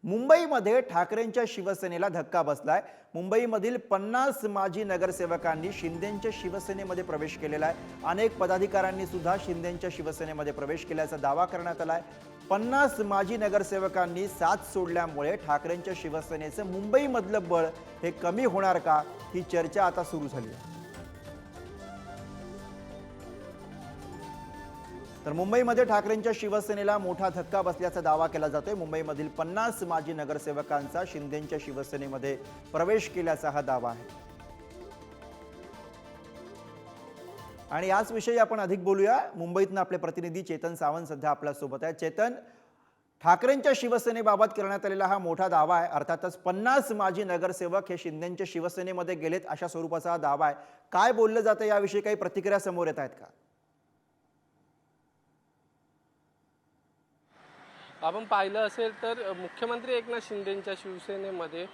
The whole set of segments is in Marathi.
मुंबईमध्ये ठाकरेंच्या शिवसेनेला धक्का बसलाय। मुंबईमधील 50 माजी नगरसेवकांनी शिंदेंच्या शिवसेनेमध्ये प्रवेश केलेला आहे। अनेक पदाधिकाऱ्यांनी सुद्धा शिंदेंच्या शिवसेनेमध्ये प्रवेश केल्याचा दावा करण्यात आलाय। 50 माजी नगरसेवकांनी साथ सोडल्यामुळे ठाकरेंच्या शिवसेनेचं मुंबईमधलं बळ हे कमी होणार का, ही चर्चा आता सुरू झाली आहे। तर मुंबईमध्ये ठाकरेंच्या शिवसेनेला मोठा धक्का बसल्याचा दावा केला जातोय। मुंबईमधील 50 माजी नगरसेवकांचा शिंदेंच्या शिवसेनेमध्ये प्रवेश केल्याचा हा दावा आहे। आणि याच विषयी आपण अधिक बोलूया। मुंबईतून आपले प्रतिनिधी चेतन सावंत सध्या आपल्या सोबत आहेत। चेतन, ठाकरेंच्या शिवसेनेबाबत करण्यात आलेला हा मोठा दावा आहे। अर्थातच 50 माजी नगरसेवक हे शिंदेंच्या शिवसेनेमध्ये गेलेत अशा स्वरूपाचा हा दावा आहे। काय बोललं जातं याविषयी काही प्रतिक्रिया समोर येत आहेत का? आपण पाहिलं असेल तर मुख्यमंत्री एकनाथ शिंदेंच्या शिवसेनेमध्ये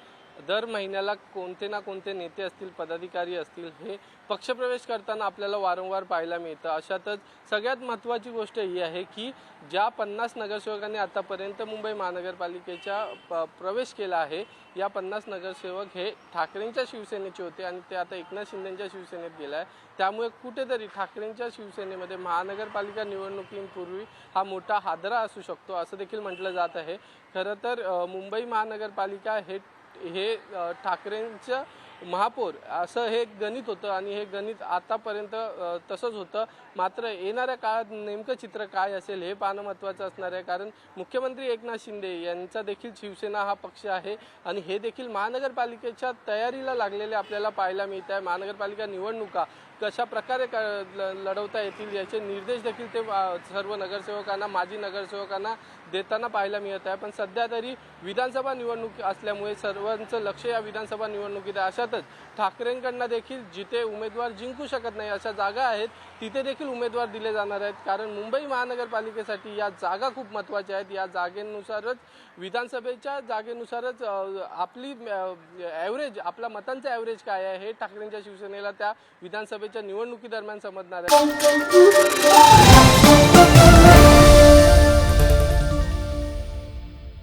दर महिन्याला कोणते ना कोणते नेते असतील, पदाधिकारी असतील, हे पक्षप्रवेश करताना आपल्याला वारंवार पाहायला मिळतं। अशातच सगळ्यात महत्त्वाची गोष्ट ही आहे की ज्या 50 नगरसेवकांनी आतापर्यंत मुंबई महानगरपालिकेचा प्रवेश केला आहे, या 50 नगरसेवक हे ठाकरेंच्या शिवसेनेचे होते आणि ते आता एकनाथ शिंदेंच्या शिवसेनेत गेला आहे। त्यामुळे कुठेतरी ठाकरेंच्या शिवसेनेमध्ये महानगरपालिका निवडणुकींपूर्वी हा मोठा हादरा असू शकतो असं देखील म्हटलं जात आहे। खरं तर मुंबई महानगरपालिका हे ठाकरेंचं महापौर असं हे गणित होतं आणि हे गणित आतापर्यंत तसंच होतं। मात्र येणाऱ्या काळात नेमकं चित्र काय असेल हे पाहणं महत्त्वाचं असणार आहे, कारण मुख्यमंत्री एकनाथ शिंदे यांचा देखील शिवसेना हा पक्ष आहे आणि हे देखील महानगरपालिकेच्या तयारीला लागलेले आपल्याला पाहायला मिळत आहे। महानगरपालिका निवडणुका कशा प्रकारे लढवता येतील याचे निर्देश देखील ते सर्व नगरसेवकांना, माजी नगरसेवकांना देताना पाहायला मिळत आहे। पण सध्या तरी विधानसभा निवडणूक असल्यामुळे सर्वांचं लक्ष या विधानसभा निवडणुकीत आहे। अशातच ठाकरेंकडनं देखील जिथे उमेदवार जिंकू शकत नाही अशा जागा आहेत तिथे देखील उमेदवार दिले जाणार आहेत, कारण मुंबई महानगरपालिकेसाठी या जागा खूप महत्त्वाच्या आहेत। या जागेनुसारच, विधानसभेच्या जागेनुसारच आपली ॲव्हरेज, आपला मतांचं ॲव्हरेज काय आहे हे ठाकरेंच्या शिवसेनेला त्या विधानसभेच्या निवडणुकीदरम्यान समजणार आहे।